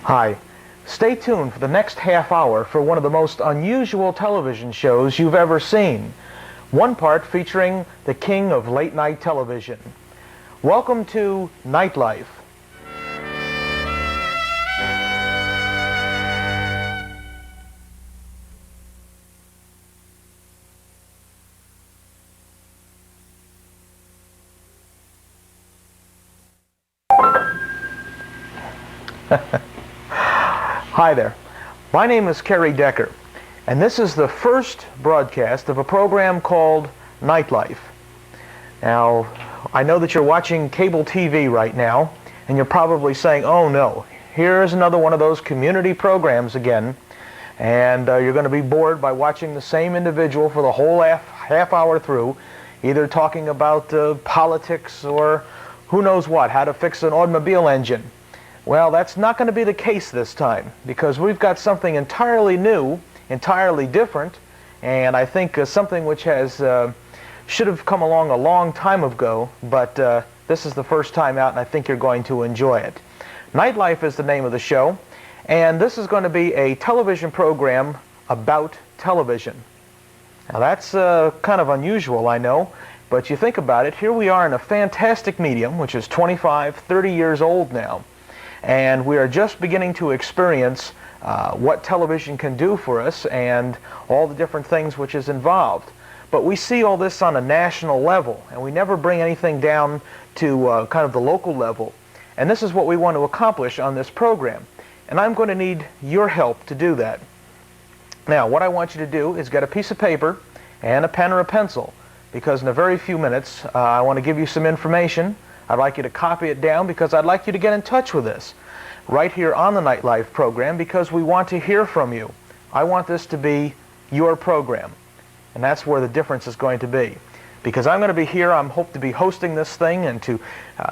Hi. Stay tuned for the next half hour for one of the most unusual television shows you've ever seen. One part featuring the king of late-night television. Welcome to NightLife. Hi there. My name is Kerry Decker, and this is the first broadcast of a program called NightLife. Now, I know that you're watching cable TV right now, and you're probably saying, oh no, here's another one of those community programs again, and you're going to be bored by watching the same individual for the whole half hour through, either talking about politics or who knows what, how to fix an automobile engine. Well, that's not going to be the case this time, because we've got something entirely new, entirely different, and I think something which has should have come along a long time ago, but this is the first time out, and I think you're going to enjoy it. NightLife is the name of the show, and this is going to be a television program about television. Now that's kind of unusual, I know, but you think about it, here we are in a fantastic medium, which is 25, 30 years old now. And we are just beginning to experience what television can do for us and all the different things which is involved. But we see all this on a national level, and we never bring anything down to kind of the local level. And this is what we want to accomplish on this program. And I'm going to need your help to do that. Now, what I want you to do is get a piece of paper and a pen or a pencil, because in a very few minutes I want to give you some information. I'd like you to copy it down because I'd like you to get in touch with us right here on the NightLife program, because we want to hear from you. I want this to be your program, and that's where the difference is going to be. Because I'm going to be here, I hope to be hosting this thing and to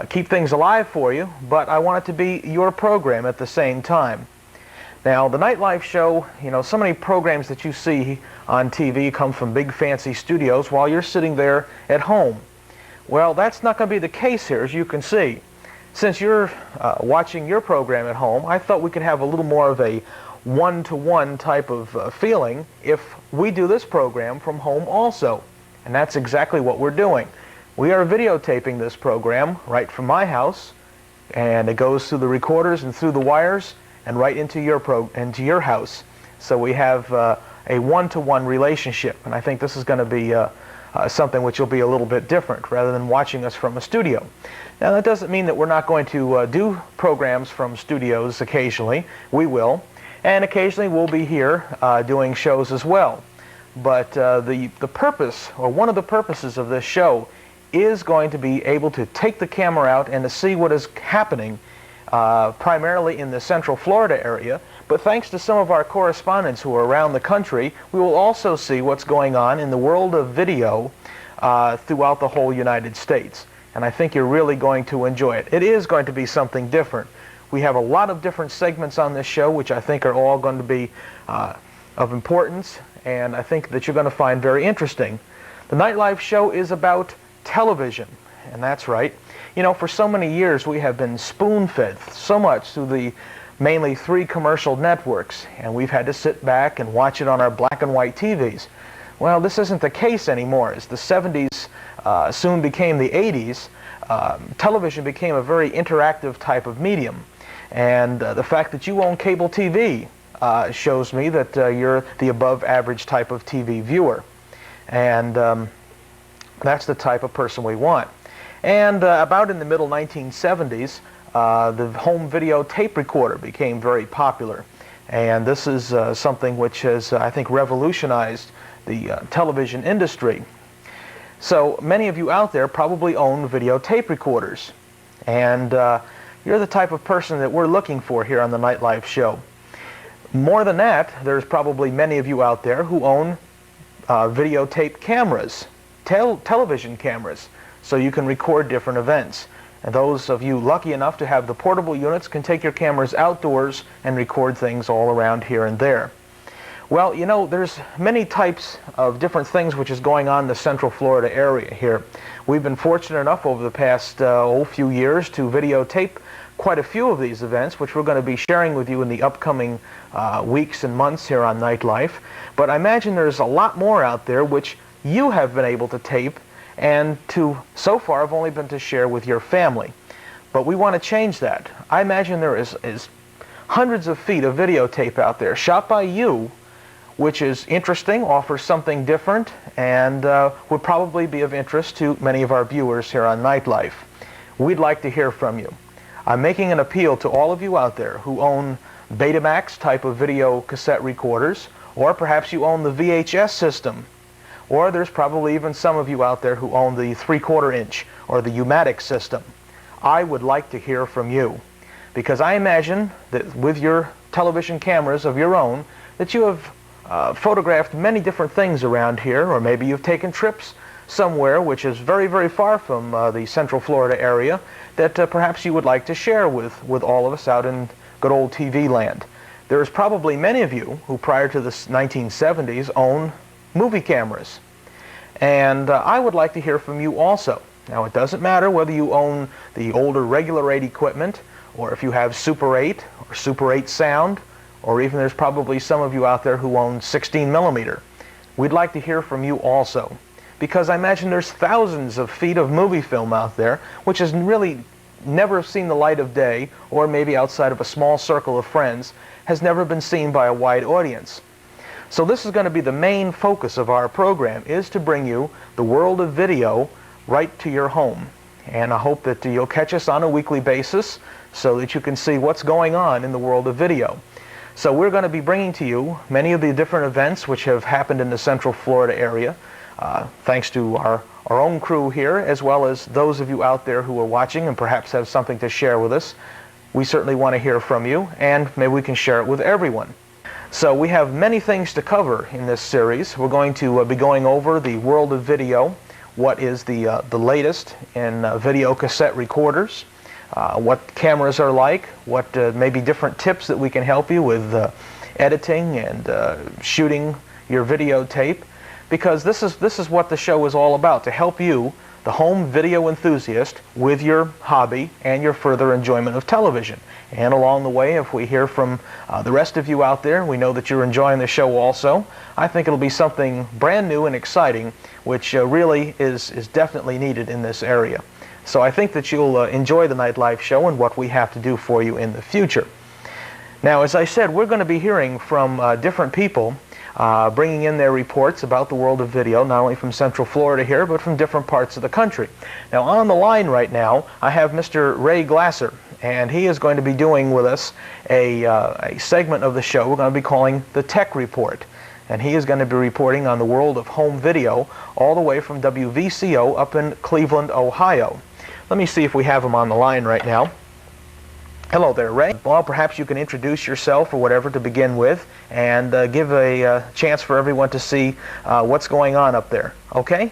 keep things alive for you, but I want it to be your program at the same time. Now, the NightLife Show, you know, so many programs that you see on TV come from big fancy studios while you're sitting there at home. Well, that's not going to be the case here, as you can see. Since you're watching your program at home, I thought we could have a little more of a one-to-one type of feeling if we do this program from home also. And that's exactly what we're doing. We are videotaping this program right from my house, and it goes through the recorders and through the wires and right into your house. So we have a one-to-one relationship, and I think this is going to be something which will be a little bit different rather than watching us from a studio. Now, that doesn't mean that we're not going to do programs from studios occasionally. We will. And occasionally we'll be here doing shows as well. But the purpose, or one of the purposes of this show, is going to be able to take the camera out and to see what is happening primarily in the Central Florida area. But thanks to some of our correspondents who are around the country, we will also see what's going on in the world of video throughout the whole United States. And I think you're really going to enjoy it. It is going to be something different. We have a lot of different segments on this show, which I think are all going to be of importance, and I think that you're going to find very interesting. The NightLife Show is about television, and that's right. You know, for so many years we have been spoon-fed so much through the mainly 3 commercial networks, and we've had to sit back and watch it on our black and white TVs. Well, this isn't the case anymore. As the 70s soon became the 80s, television became a very interactive type of medium. And the fact that you own cable TV shows me that you're the above average type of TV viewer. And that's the type of person we want. And about in the middle 1970s, the home video tape recorder became very popular. And this is something which has, I think, revolutionized the television industry. So many of you out there probably own video tape recorders. And you're the type of person that we're looking for here on the NightLife Show. More than that, there's probably many of you out there who own videotape cameras, television cameras, so you can record different events. And those of you lucky enough to have the portable units can take your cameras outdoors and record things all around here and there. Well, you know, there's many types of different things which is going on in the Central Florida area here. We've been fortunate enough over the past few years to videotape quite a few of these events, which we're going to be sharing with you in the upcoming weeks and months here on Nightlife. But I imagine there's a lot more out there which you have been able to tape and so far have only been to share with your family. But we want to change that. I imagine there is hundreds of feet of videotape out there shot by you, which is interesting, offers something different, and would probably be of interest to many of our viewers here on Nightlife. We'd like to hear from you. I'm making an appeal to all of you out there who own Betamax type of video cassette recorders, or perhaps you own the VHS system, or there's probably even some of you out there who own the 3/4 inch or the U-matic system. I would like to hear from you, because I imagine that with your television cameras of your own that you have photographed many different things around here, or maybe you've taken trips somewhere which is very, very far from the Central Florida area that perhaps you would like to share with all of us out in good old TV land. There's probably many of you who prior to the 1970s own movie cameras, and I would like to hear from you also. Now, it doesn't matter whether you own the older regular 8 equipment, or if you have Super 8 or Super 8 sound, or even there's probably some of you out there who own 16 millimeter. We'd like to hear from you also, because I imagine there's thousands of feet of movie film out there which has really never seen the light of day, or maybe outside of a small circle of friends, has never been seen by a wide audience. So this is going to be the main focus of our program, is to bring you the world of video right to your home. And I hope that you'll catch us on a weekly basis so that you can see what's going on in the world of video. So we're going to be bringing to you many of the different events which have happened in the Central Florida area, thanks to our own crew here, as well as those of you out there who are watching and perhaps have something to share with us. We certainly want to hear from you, and maybe we can share it with everyone. So we have many things to cover in this series. We're going to be going over the world of video, what is the latest in video cassette recorders, what cameras are like, what maybe different tips that we can help you with editing and shooting your videotape, because this is what the show is all about, to help you, the home video enthusiast, with your hobby and your further enjoyment of television. And along the way, if we hear from the rest of you out there, we know that you're enjoying the show also. I think it'll be something brand new and exciting, which really is definitely needed in this area. So I think that you'll enjoy the Nightlife Show and what we have to do for you in the future. Now, as I said, we're going to be hearing from different people, bringing in their reports about the world of video, not only from Central Florida here, but from different parts of the country. Now, on the line right now, I have Mr. Ray Glasser, and he is going to be doing with us a segment of the show we're going to be calling the Tech Report. And he is going to be reporting on the world of home video all the way from WVCO up in Cleveland, Ohio. Let me see if we have him on the line right now. Hello there, Ray. Well, perhaps you can introduce yourself or whatever to begin with, and give a chance for everyone to see what's going on up there. Okay?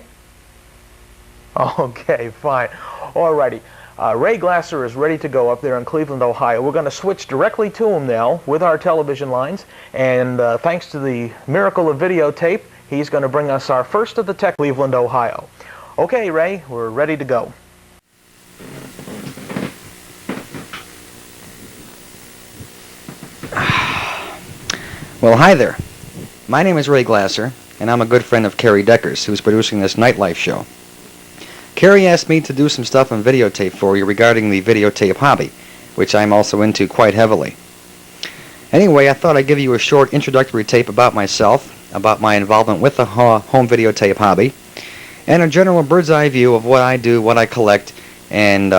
Okay, fine. Alrighty. Ray Glasser is ready to go up there in Cleveland, Ohio. We're going to switch directly to him now with our television lines, and thanks to the miracle of videotape, he's going to bring us our first of the Tech, Cleveland, Ohio. Okay, Ray, we're ready to go. Well, hi there. My name is Ray Glasser, and I'm a good friend of Kerry Decker's, who's producing this Nightlife Show. Kerry asked me to do some stuff on videotape for you regarding the videotape hobby, which I'm also into quite heavily. Anyway, I thought I'd give you a short introductory tape about myself, about my involvement with the home videotape hobby, and a general bird's eye view of what I do, what I collect, and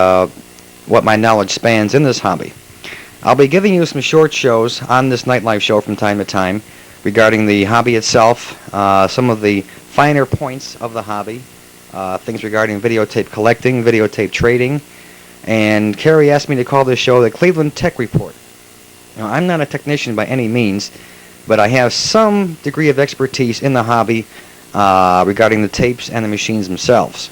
what my knowledge spans in this hobby. I'll be giving you some short shows on this Nightlife Show from time to time regarding the hobby itself, some of the finer points of the hobby, things regarding videotape collecting, videotape trading, and Kerry asked me to call this show the Cleveland Tech Report. Now, I'm not a technician by any means, but I have some degree of expertise in the hobby regarding the tapes and the machines themselves.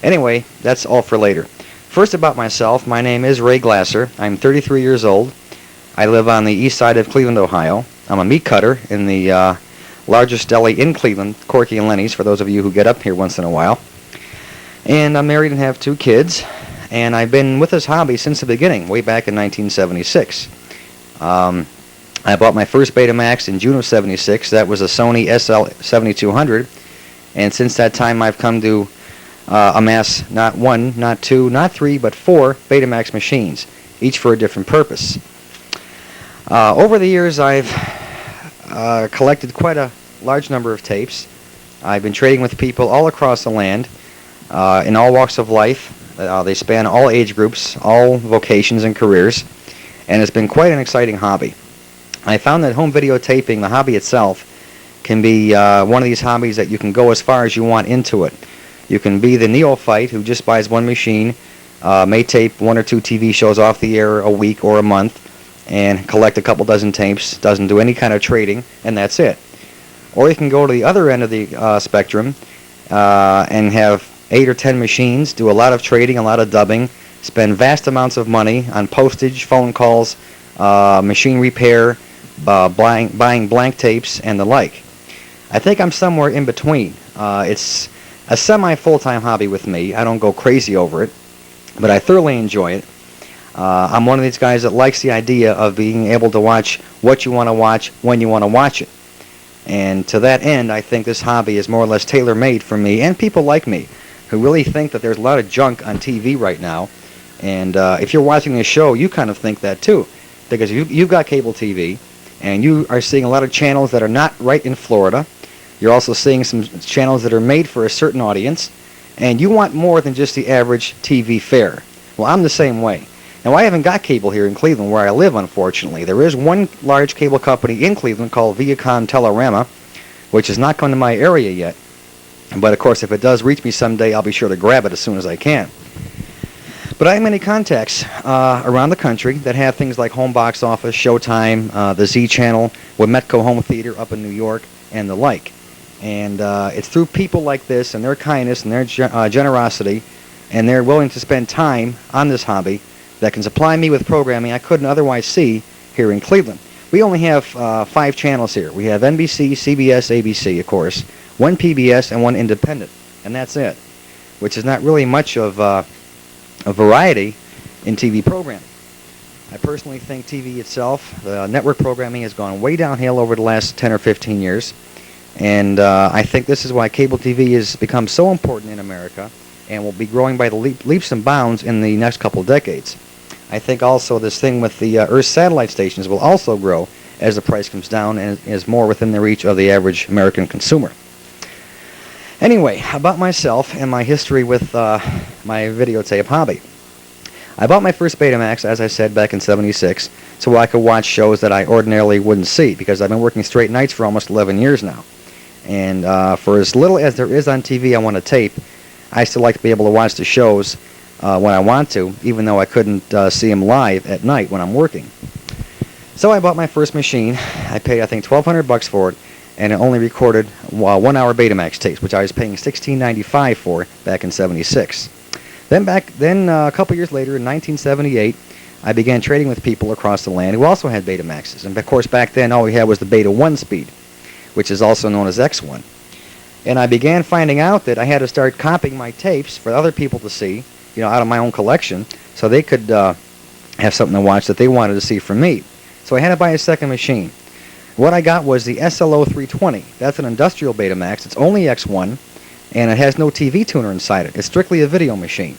Anyway, that's all for later. First, about myself, my name is Ray Glasser. I'm 33 years old. I live on the east side of Cleveland, Ohio. I'm a meat cutter in the largest deli in Cleveland, Corky and Lenny's, for those of you who get up here once in a while. And I'm married and have 2 kids, and I've been with this hobby since the beginning, way back in 1976. I bought my first Betamax in June of '76. That was a Sony SL7200, and since that time I've come to amass not 1, not 2, not 3, but 4 Betamax machines, each for a different purpose. Over the years I've collected quite a large number of tapes. I've been trading with people all across the land, in all walks of life. They span all age groups, all vocations and careers, and it's been quite an exciting hobby. I found that home videotaping, the hobby itself, can be one of these hobbies that you can go as far as you want into it. You can be the neophyte who just buys one machine, may tape 1 or 2 TV shows off the air a week or a month, and collect a couple dozen tapes, doesn't do any kind of trading, and that's it. Or you can go to the other end of the spectrum and have 8 or 10 machines, do a lot of trading, a lot of dubbing, spend vast amounts of money on postage, phone calls, machine repair, buying blank tapes, and the like. I think I'm somewhere in between. It's a semi-full-time hobby with me. I don't go crazy over it, but I thoroughly enjoy it. I'm one of these guys that likes the idea of being able to watch what you want to watch when you want to watch it. And to that end, I think this hobby is more or less tailor-made for me and people like me who really think that there's a lot of junk on TV right now. And if you're watching this show, you kind of think that too, because you've got cable TV, and you are seeing a lot of channels that are not right in Florida. You're also seeing some channels that are made for a certain audience, and you want more than just the average TV fare. Well, I'm the same way. Now, I haven't got cable here in Cleveland where I live, unfortunately. There is one large cable company in Cleveland called Viacom Television, which has not come to my area yet. But, of course, if it does reach me someday, I'll be sure to grab it as soon as I can. But I have many contacts around the country that have things like Home Box Office, Showtime, the Z Channel, Wometco Home Theater up in New York, and the like. And it's through people like this and their kindness and their generosity, and they're willing to spend time on this hobby that can supply me with programming I couldn't otherwise see here in Cleveland. We only have 5 channels here. We have NBC, CBS, ABC, of course, 1 PBS, and 1 independent, and that's it, which is not really much of a variety in TV programming. I personally think TV itself, the network programming, has gone way downhill over the last 10 or 15 years, and I think this is why cable TV has become so important in America and will be growing by the leaps and bounds in the next couple of decades. I think also this thing with the Earth satellite stations will also grow as the price comes down and is more within the reach of the average American consumer. Anyway, about myself and my history with my videotape hobby. I bought my first Betamax, as I said, back in '76, so I could watch shows that I ordinarily wouldn't see, because I've been working straight nights for almost 11 years now. And for as little as there is on TV I want to tape, I still like to be able to watch the shows when I want to, even though I couldn't see them live at night when I'm working. So I bought my first machine. I paid, I think, $1,200 for it, and it only recorded 1-hour Betamax tapes, which I was paying $16.95 for back in '76. Then a couple years later, in 1978, I began trading with people across the land who also had Betamaxes. And of course, back then, all we had was the Beta 1 speed, which is also known as X1. And I began finding out that I had to start copying my tapes for other people to see, out of my own collection, so they could have something to watch that they wanted to see from me. So I had to buy a second machine. What I got was the SLO320. That's an industrial Betamax. It's only X1, and it has no TV tuner inside it. It's strictly a video machine.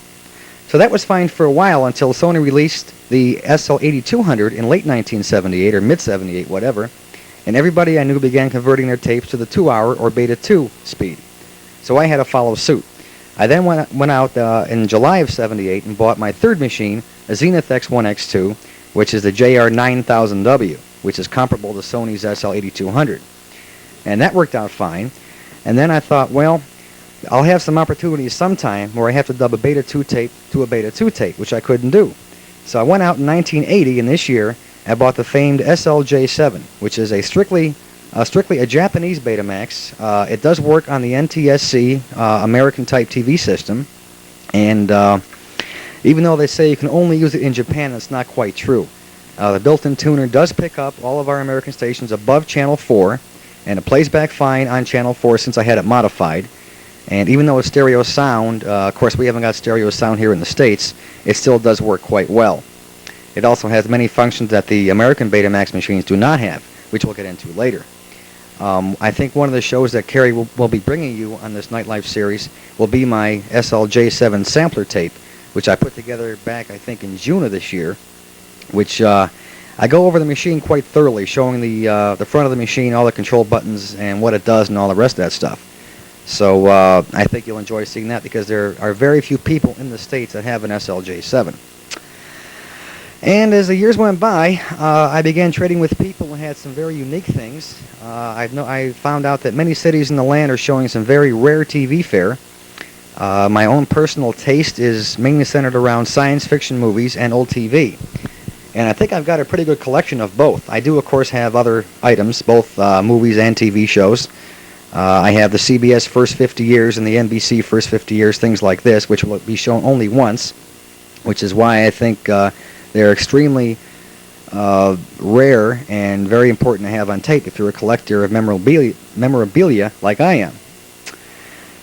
So that was fine for a while until Sony released the SL8200 in late 1978 or mid-78, whatever, and everybody I knew began converting their tapes to the 2-hour or Beta 2 speed. So I had to follow suit. I then went out in July of '78 and bought my third machine, a Zenith X1X2, which is the JR9000W, which is comparable to Sony's SL8200. And that worked out fine. And then I thought, well, I'll have some opportunities sometime where I have to dub a Beta 2 tape to a Beta 2 tape, which I couldn't do. So I went out in 1980, and this year, I bought the famed SLJ7, which is a strictly a Japanese Betamax. It does work on the NTSC American-type TV system, and even though they say you can only use it in Japan, that's not quite true. The built-in tuner does pick up all of our American stations above Channel 4, and it plays back fine on Channel 4 since I had it modified. And even though it's stereo sound, of course we haven't got stereo sound here in the States, it still does work quite well. It also has many functions that the American Betamax machines do not have, which we'll get into later. I think one of the shows that Kerry will be bringing you on this Nightlife series will be my SLJ7 sampler tape, which I put together back, I think, in June of this year, which I go over the machine quite thoroughly, showing the front of the machine, all the control buttons, and what it does, and all the rest of that stuff. So I think you'll enjoy seeing that, because there are very few people in the States that have an SLJ7. And as the years went by, I began trading with people who had some very unique things. I found out that many cities in the land are showing some very rare TV fare. My own personal taste is mainly centered around science fiction movies and old TV. And I think I've got a pretty good collection of both. I do, of course, have other items, both movies and TV shows. I have the CBS First 50 Years and the NBC First 50 Years, things like this, which will be shown only once, which is why I think they're extremely rare and very important to have on tape if you're a collector of memorabilia like I am.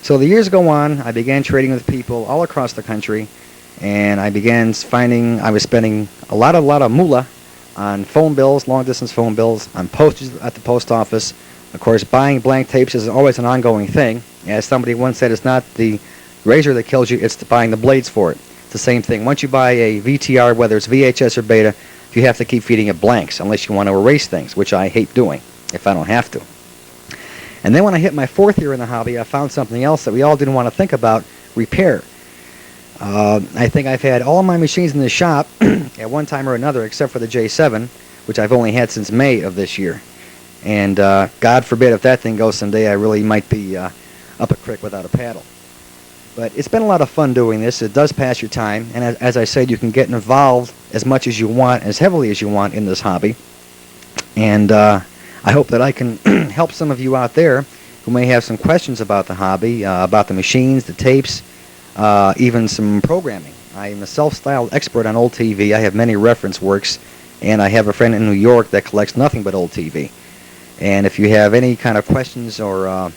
So the years go on. I began trading with people all across the country, and I began finding I was spending a lot of moolah on phone bills, long-distance phone bills, on postage at the post office. Of course, buying blank tapes is always an ongoing thing. As somebody once said, it's not the razor that kills you, it's buying the blades for it. It's the same thing. Once you buy a VTR, whether it's VHS or Beta, you have to keep feeding it blanks unless you want to erase things, which I hate doing if I don't have to. And then when I hit my 4th year in the hobby, I found something else that we all didn't want to think about: repair. I think I've had all of my machines in the shop at one time or another, except for the J7, which I've only had since May of this year. And God forbid if that thing goes someday, I really might be up a creek without a paddle. But it's been a lot of fun doing this. It does pass your time, and as I said, you can get involved as much as you want, as heavily as you want in this hobby. And I hope that I can help some of you out there who may have some questions about the hobby, about the machines, the tapes, even some programming. I am a self-styled expert on old TV. I have many reference works, and I have a friend in New York that collects nothing but old TV. And if you have any kind of questions or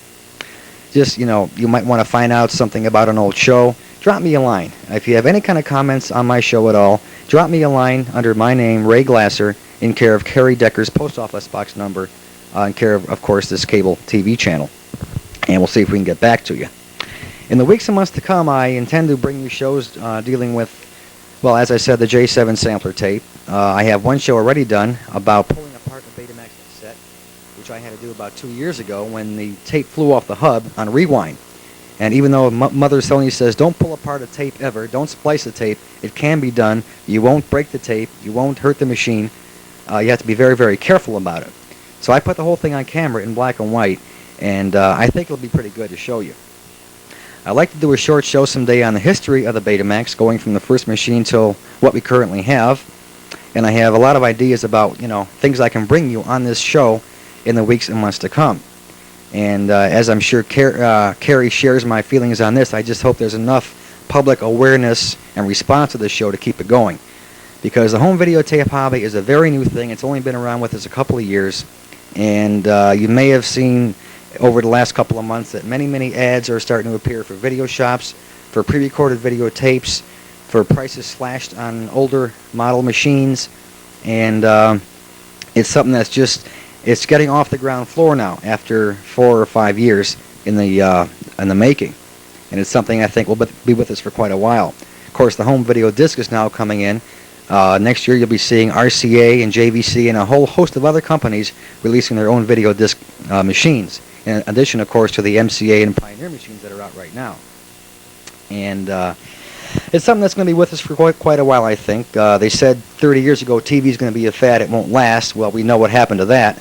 just, you might want to find out something about an old show, drop me a line. If you have any kind of comments on my show at all, drop me a line under my name, Ray Glasser, in care of Kerry Decker's post office box number, in care of course, this cable TV channel. And we'll see if we can get back to you. In the weeks and months to come, I intend to bring you shows dealing with, well, as I said, the J7 sampler tape. I have one show already done about pulling apart the Betamax cassette, which I had to do about 2 years ago when the tape flew off the hub on rewind. And even though Mother Sony says don't pull apart a tape ever, don't splice a tape, it can be done. You won't break the tape, you won't hurt the machine. You have to be very, very careful about it. So I put the whole thing on camera in black and white, and I think it'll be pretty good to show you. I'd like to do a short show someday on the history of the Betamax, going from the first machine till what we currently have. And I have a lot of ideas about, things I can bring you on this show in the weeks and months to come. And as I'm sure Kerry shares my feelings on this, I just hope there's enough public awareness and response to this show to keep it going. Because the home videotape hobby is a very new thing. It's only been around with us a couple of years. And you may have seen over the last couple of months that many ads are starting to appear for video shops, for pre-recorded videotapes, for prices slashed on older model machines. And it's something that's just... it's getting off the ground floor now after 4 or 5 years in the making, and it's something I think will be with us for quite a while. Of course, the home video disc is now coming in. Next year, you'll be seeing RCA and JVC and a whole host of other companies releasing their own video disc machines. In addition, of course, to the MCA and Pioneer machines that are out right now. And it's something that's going to be with us for quite a while, I think. They said 30 years ago TV is going to be a fad, it won't last. Well, we know what happened to that.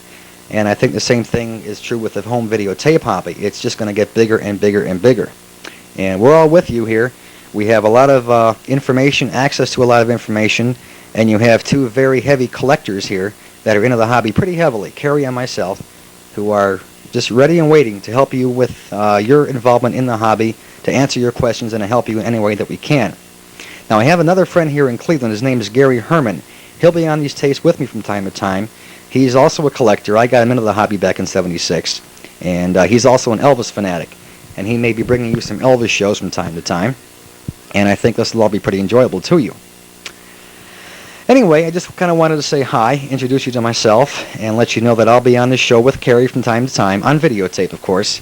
And I think the same thing is true with the home videotape hobby. It's just going to get bigger and bigger and bigger. And we're all with you here. We have a lot of information, access to a lot of information, and you have two very heavy collectors here that are into the hobby pretty heavily, Kerry and myself, who are just ready and waiting to help you with your involvement in the hobby, to answer your questions and to help you in any way that we can. Now, I have another friend here in Cleveland. His name is Gary Herman, He'll be on these tapes with me from time to time. He's also a collector. I got him into the hobby back in '76, and he's also an Elvis fanatic. And he may be bringing you some Elvis shows from time to time, and I think this will all be pretty enjoyable to you. Anyway, I just kind of wanted to say hi, introduce you to myself, and let you know that I'll be on this show with Kerry from time to time, on videotape, of course.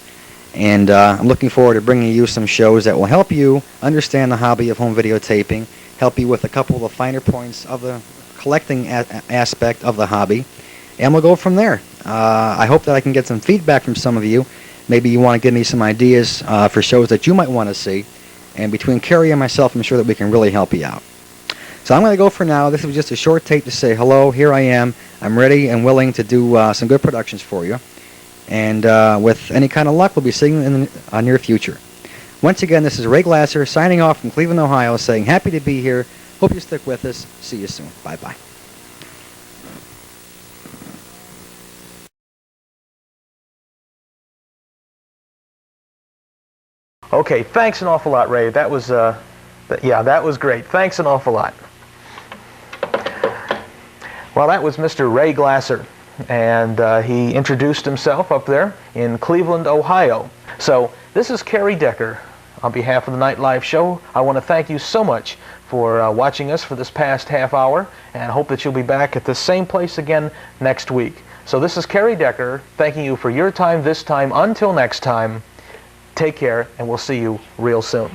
And I'm looking forward to bringing you some shows that will help you understand the hobby of home videotaping, help you with a couple of the finer points of the collecting aspect of the hobby, and we'll go from there. I hope that I can get some feedback from some of you. Maybe you want to give me some ideas for shows that you might want to see, and between Kerry and myself, I'm sure that we can really help you out. So I'm going to go for now. This was just a short tape to say hello. Here I am. I'm ready and willing to do some good productions for you. And with any kind of luck, we'll be seeing you in the near future. Once again, this is Ray Glasser signing off from Cleveland, Ohio, saying happy to be here. Hope you stick with us. See you soon. Bye-bye. Okay, thanks an awful lot, Ray. That was, yeah, that was great. Thanks an awful lot. Well, that was Mr. Ray Glasser, and he introduced himself up there in Cleveland, Ohio. So this is Kerry Decker. On behalf of the NightLife Show, I want to thank you so much for watching us for this past half hour, and hope that you'll be back at the same place again next week. So this is Kerry Decker, thanking you for your time this time. Until next time, take care, and we'll see you real soon.